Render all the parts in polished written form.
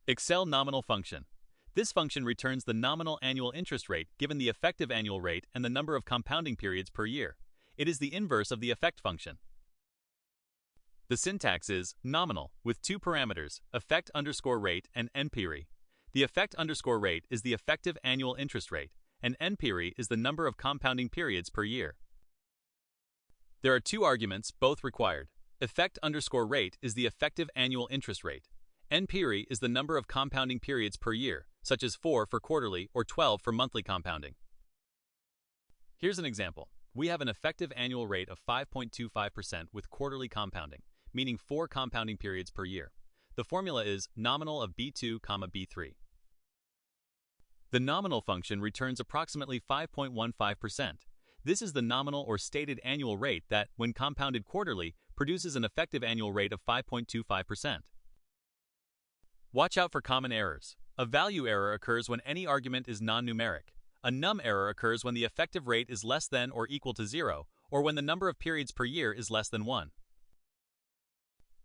Excel nominal function. This function returns the nominal annual interest rate given the effective annual rate and the number of compounding periods per year. It is the inverse of the effect function. The syntax is nominal with two parameters, effect_rate and NPRI. The effect_rate is the effective annual interest rate, and NPRI is the number of compounding periods per year. There are two arguments, both required. Effect_rate is the effective annual interest rate. NPRI is the number of compounding periods per year, such as 4 for quarterly or 12 for monthly compounding. Here's an example. We have an effective annual rate of 5.25% with quarterly compounding, meaning 4 compounding periods per year. The formula is nominal of B2, B3. The nominal function returns approximately 5.15%. This is the nominal or stated annual rate that, when compounded quarterly, produces an effective annual rate of 5.25%. Watch out for common errors. A value error occurs when any argument is non-numeric. A num error occurs when the effective rate is less than or equal to 0, or when the number of periods per year is less than 1.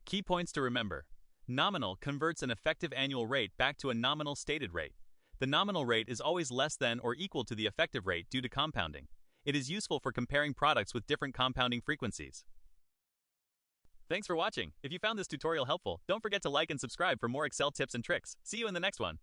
Key points to remember. Nominal converts an effective annual rate back to a nominal stated rate. The nominal rate is always less than or equal to the effective rate due to compounding. It is useful for comparing products with different compounding frequencies. Thanks for watching. If you found this tutorial helpful, don't forget to like and subscribe for more Excel tips and tricks. See you in the next one.